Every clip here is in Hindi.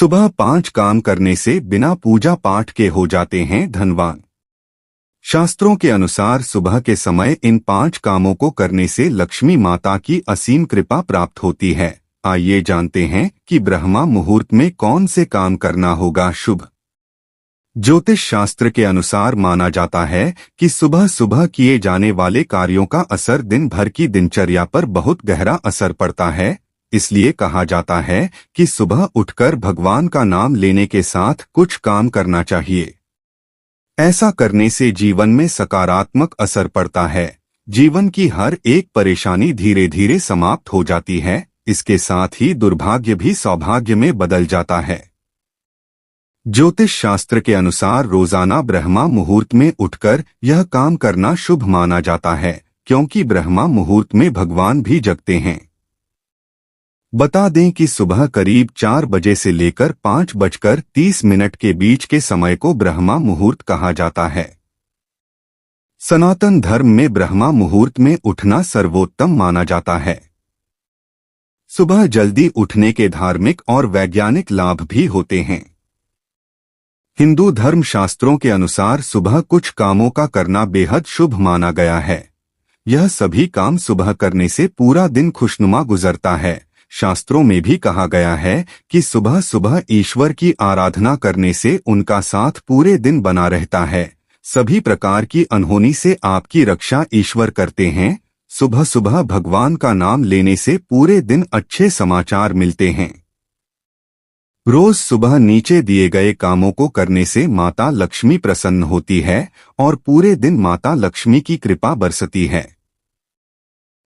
सुबह 5 काम करने से बिना पूजा पाठ के हो जाते हैं धनवान। शास्त्रों के अनुसार सुबह के समय इन 5 कामों को करने से लक्ष्मी माता की असीम कृपा प्राप्त होती है। आइए जानते हैं कि ब्रह्मा मुहूर्त में कौन से काम करना होगा शुभ। ज्योतिष शास्त्र के अनुसार माना जाता है कि सुबह सुबह किए जाने वाले कार्यों का असर दिन भर की दिनचर्या पर बहुत गहरा असर पड़ता है। इसलिए कहा जाता है कि सुबह उठकर भगवान का नाम लेने के साथ कुछ काम करना चाहिए। ऐसा करने से जीवन में सकारात्मक असर पड़ता है। जीवन की हर एक परेशानी धीरे धीरे समाप्त हो जाती है। इसके साथ ही दुर्भाग्य भी सौभाग्य में बदल जाता है। ज्योतिष शास्त्र के अनुसार रोजाना ब्रह्मा मुहूर्त में उठकर यह काम करना शुभ माना जाता है, क्योंकि ब्रह्मा मुहूर्त में भगवान भी जगते हैं। बता दें कि सुबह करीब 4 बजे से लेकर 5:30 के बीच के समय को ब्रह्मा मुहूर्त कहा जाता है। सनातन धर्म में ब्रह्मा मुहूर्त में उठना सर्वोत्तम माना जाता है। सुबह जल्दी उठने के धार्मिक और वैज्ञानिक लाभ भी होते हैं। हिंदू धर्म शास्त्रों के अनुसार सुबह कुछ कामों का करना बेहद शुभ माना गया है। यह सभी काम सुबह करने से पूरा दिन खुशनुमा गुजरता है। शास्त्रों में भी कहा गया है कि सुबह सुबह ईश्वर की आराधना करने से उनका साथ पूरे दिन बना रहता है। सभी प्रकार की अनहोनी से आपकी रक्षा ईश्वर करते हैं। सुबह सुबह भगवान का नाम लेने से पूरे दिन अच्छे समाचार मिलते हैं। रोज सुबह नीचे दिए गए कामों को करने से माता लक्ष्मी प्रसन्न होती है और पूरे दिन माता लक्ष्मी की कृपा बरसती है।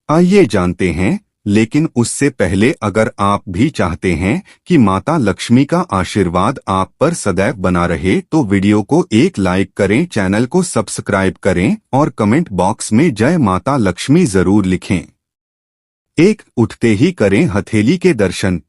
आइए जानते हैं, लेकिन उससे पहले अगर आप भी चाहते हैं कि माता लक्ष्मी का आशीर्वाद आप पर सदैव बना रहे तो वीडियो को एक लाइक करें, चैनल को सब्सक्राइब करें और कमेंट बॉक्स में जय माता लक्ष्मी जरूर लिखें। 1. उठते ही करें हथेली के दर्शन।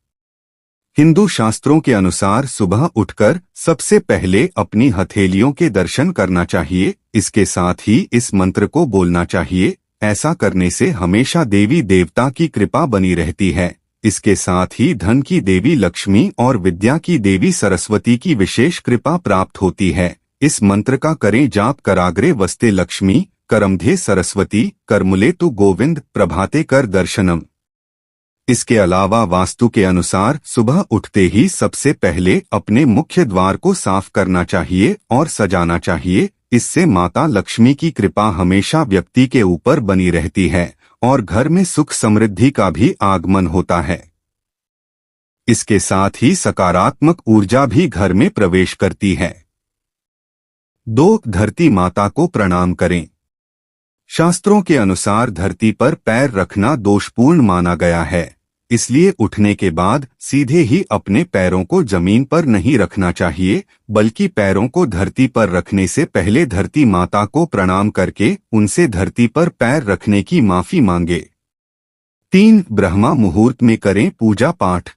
हिंदू शास्त्रों के अनुसार सुबह उठकर सबसे पहले अपनी हथेलियों के दर्शन करना चाहिए। इसके साथ ही इस मंत्र को बोलना चाहिए। ऐसा करने से हमेशा देवी देवता की कृपा बनी रहती है। इसके साथ ही धन की देवी लक्ष्मी और विद्या की देवी सरस्वती की विशेष कृपा प्राप्त होती है। इस मंत्र का करें जाप। कराग्रे वस्ते लक्ष्मी, करमध्ये सरस्वती, करमुले तु गोविंद, प्रभाते कर दर्शनम। इसके अलावा वास्तु के अनुसार सुबह उठते ही सबसे पहले अपने मुख्य द्वार को साफ करना चाहिए और सजाना चाहिए। इससे माता लक्ष्मी की कृपा हमेशा व्यक्ति के ऊपर बनी रहती है और घर में सुख समृद्धि का भी आगमन होता है। इसके साथ ही सकारात्मक ऊर्जा भी घर में प्रवेश करती है। 2. धरती माता को प्रणाम करें। शास्त्रों के अनुसार धरती पर पैर रखना दोषपूर्ण माना गया है। इसलिए उठने के बाद सीधे ही अपने पैरों को जमीन पर नहीं रखना चाहिए, बल्कि पैरों को धरती पर रखने से पहले धरती माता को प्रणाम करके उनसे धरती पर पैर रखने की माफी मांगे। 3. ब्रह्मा मुहूर्त में करें पूजा पाठ।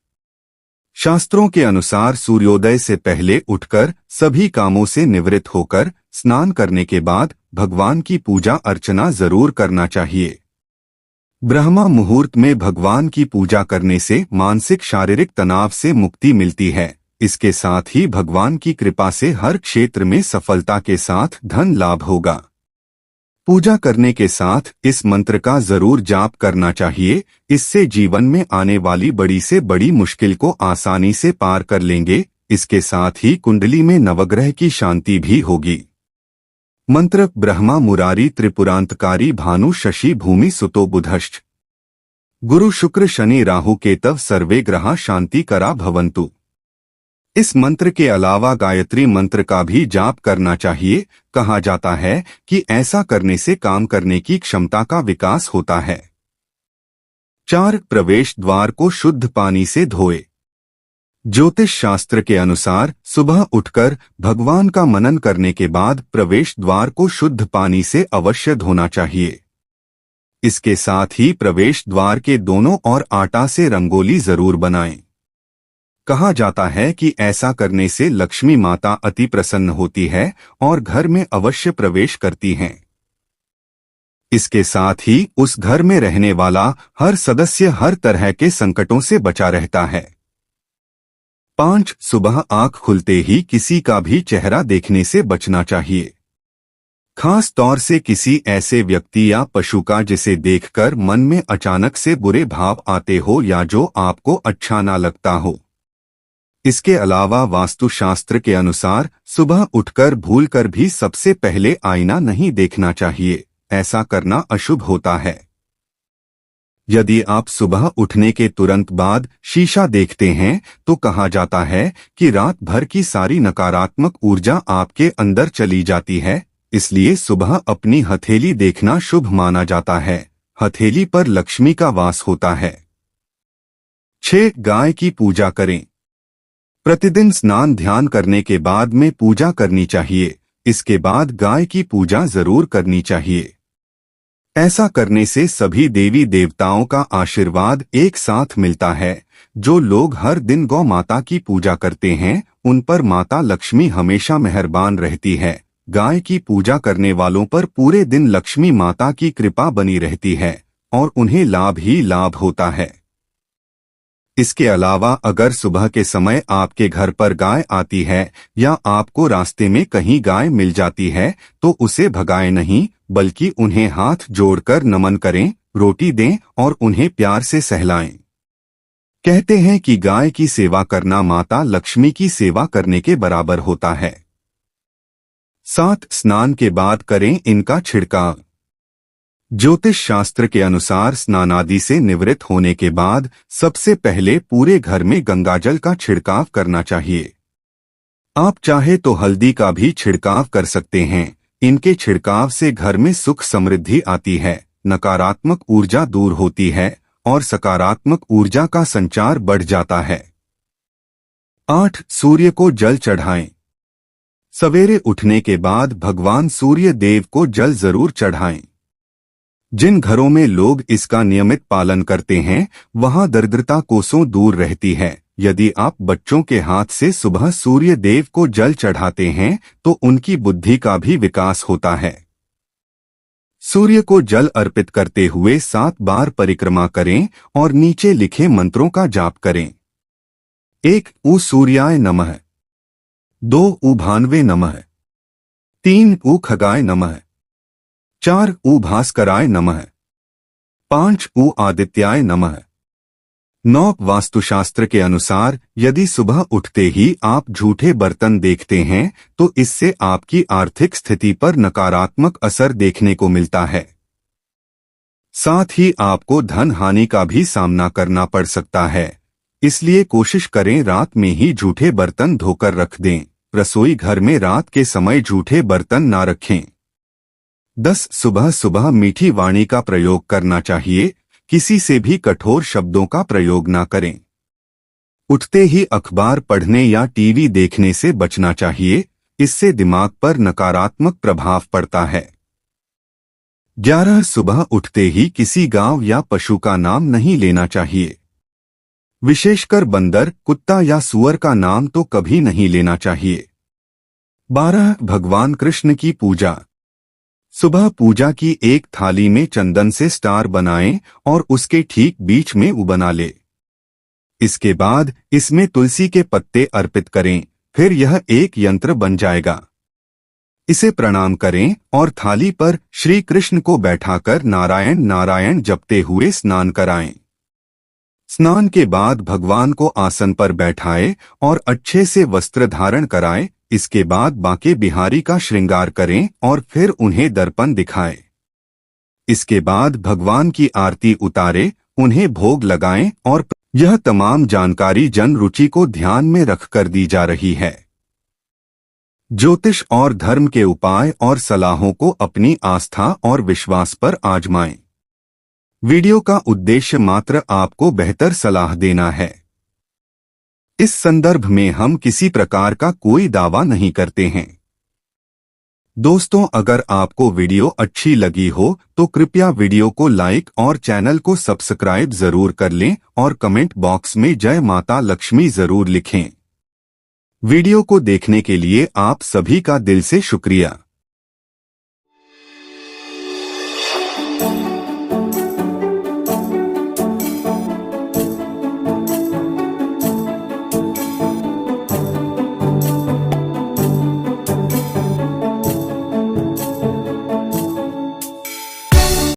शास्त्रों के अनुसार सूर्योदय से पहले उठकर सभी कामों से निवृत्त होकर स्नान करने के बाद भगवान की पूजा अर्चना जरूर करना चाहिए। ब्रह्मा मुहूर्त में भगवान की पूजा करने से मानसिक शारीरिक तनाव से मुक्ति मिलती है। इसके साथ ही भगवान की कृपा से हर क्षेत्र में सफलता के साथ धन लाभ होगा। पूजा करने के साथ इस मंत्र का जरूर जाप करना चाहिए। इससे जीवन में आने वाली बड़ी से बड़ी मुश्किल को आसानी से पार कर लेंगे। इसके साथ ही कुंडली में नवग्रह की शांति भी होगी। मंत्र: ब्रह्मा मुरारी त्रिपुरांतकारी भानु शशि भूमि सुतो बुधश्च, गुरु शुक्र शनि राहु केतव सर्वे ग्रहा शांति करा भवन्तु। इस मंत्र के अलावा गायत्री मंत्र का भी जाप करना चाहिए। कहा जाता है कि ऐसा करने से काम करने की क्षमता का विकास होता है। 4. प्रवेश द्वार को शुद्ध पानी से धोए। ज्योतिष शास्त्र के अनुसार सुबह उठकर भगवान का मनन करने के बाद प्रवेश द्वार को शुद्ध पानी से अवश्य धोना चाहिए। इसके साथ ही प्रवेश द्वार के दोनों ओर आटा से रंगोली जरूर बनाएं। कहा जाता है कि ऐसा करने से लक्ष्मी माता अति प्रसन्न होती है और घर में अवश्य प्रवेश करती हैं। इसके साथ ही उस घर में रहने वाला हर सदस्य हर तरह के संकटों से बचा रहता है। 5. सुबह आंख खुलते ही किसी का भी चेहरा देखने से बचना चाहिए, खास तौर से किसी ऐसे व्यक्ति या पशु का जिसे देखकर मन में अचानक से बुरे भाव आते हो या जो आपको अच्छा ना लगता हो। इसके अलावा वास्तुशास्त्र के अनुसार सुबह उठकर भूलकर भी सबसे पहले आईना नहीं देखना चाहिए, ऐसा करना अशुभ होता है। यदि आप सुबह उठने के तुरंत बाद शीशा देखते हैं तो कहा जाता है कि रात भर की सारी नकारात्मक ऊर्जा आपके अंदर चली जाती है, इसलिए सुबह अपनी हथेली देखना शुभ माना जाता है। हथेली पर लक्ष्मी का वास होता है। 6. गाय की पूजा करें। प्रतिदिन स्नान ध्यान करने के बाद में पूजा करनी चाहिए। इसके बाद गाय की पूजा जरूर करनी चाहिए। ऐसा करने से सभी देवी देवताओं का आशीर्वाद एक साथ मिलता है। जो लोग हर दिन गौ माता की पूजा करते हैं उन पर माता लक्ष्मी हमेशा मेहरबान रहती है। गाय की पूजा करने वालों पर पूरे दिन लक्ष्मी माता की कृपा बनी रहती है और उन्हें लाभ ही लाभ होता है। इसके अलावा अगर सुबह के समय आपके घर पर गाय आती है या आपको रास्ते में कहीं गाय मिल जाती है तो उसे भगाएं नहीं, बल्कि उन्हें हाथ जोड़कर नमन करें, रोटी दें और उन्हें प्यार से सहलाएं। कहते हैं कि गाय की सेवा करना माता लक्ष्मी की सेवा करने के बराबर होता है। 7. स्नान के बाद करें इनका छिड़काव। ज्योतिष शास्त्र के अनुसार स्नानादि से निवृत्त होने के बाद सबसे पहले पूरे घर में गंगाजल का छिड़काव करना चाहिए। आप चाहे तो हल्दी का भी छिड़काव कर सकते हैं। इनके छिड़काव से घर में सुख समृद्धि आती है, नकारात्मक ऊर्जा दूर होती है और सकारात्मक ऊर्जा का संचार बढ़ जाता है। 8. सूर्य को जल चढ़ाएं। सवेरे उठने के बाद भगवान सूर्य देव को जल जरूर चढ़ाएं। जिन घरों में लोग इसका नियमित पालन करते हैं वहां दरिद्रता कोसों दूर रहती है। यदि आप बच्चों के हाथ से सुबह सूर्य देव को जल चढ़ाते हैं तो उनकी बुद्धि का भी विकास होता है। सूर्य को जल अर्पित करते हुए 7 बार परिक्रमा करें और नीचे लिखे मंत्रों का जाप करें। 1. ऊ सूर्याय नमः। 2. ऊ भानवे नमः। 3. ऊ खगाय नमः। 4. ऊ भास्कराय नमः। 5. ऊ आदित्याय नमः। 9. वास्तुशास्त्र के अनुसार यदि सुबह उठते ही आप झूठे बर्तन देखते हैं तो इससे आपकी आर्थिक स्थिति पर नकारात्मक असर देखने को मिलता है। साथ ही आपको धन हानि का भी सामना करना पड़ सकता है। इसलिए कोशिश करें रात में ही झूठे बर्तन धोकर रख दें। रसोई घर में रात के समय झूठे बर्तन ना रखें। 10. सुबह सुबह मीठी वाणी का प्रयोग करना चाहिए। किसी से भी कठोर शब्दों का प्रयोग ना करें। उठते ही अखबार पढ़ने या टीवी देखने से बचना चाहिए, इससे दिमाग पर नकारात्मक प्रभाव पड़ता है। 11. सुबह उठते ही किसी गांव या पशु का नाम नहीं लेना चाहिए। विशेषकर बंदर, कुत्ता या सुअर का नाम तो कभी नहीं लेना चाहिए। 12. भगवान कृष्ण की पूजा। सुबह पूजा की एक थाली में चंदन से स्टार बनाएं और उसके ठीक बीच में ऊ बना ले। इसके बाद इसमें तुलसी के पत्ते अर्पित करें, फिर यह एक यंत्र बन जाएगा। इसे प्रणाम करें और थाली पर श्री कृष्ण को बैठाकर नारायण नारायण जपते हुए स्नान कराएं। स्नान के बाद भगवान को आसन पर बैठाएं और अच्छे से वस्त्र धारण कराएं। इसके बाद बांके बिहारी का श्रृंगार करें और फिर उन्हें दर्पण दिखाएं। इसके बाद भगवान की आरती उतारें, उन्हें भोग लगाएं और यह तमाम जानकारी जन रुचि को ध्यान में रखकर दी जा रही है। ज्योतिष और धर्म के उपाय और सलाहों को अपनी आस्था और विश्वास पर आजमाएं। वीडियो का उद्देश्य मात्र आपको बेहतर सलाह देना है। इस संदर्भ में हम किसी प्रकार का कोई दावा नहीं करते हैं। दोस्तों, अगर आपको वीडियो अच्छी लगी हो तो कृपया वीडियो को लाइक और चैनल को सब्सक्राइब जरूर कर लें और कमेंट बॉक्स में जय माता लक्ष्मी जरूर लिखें। वीडियो को देखने के लिए आप सभी का दिल से शुक्रिया।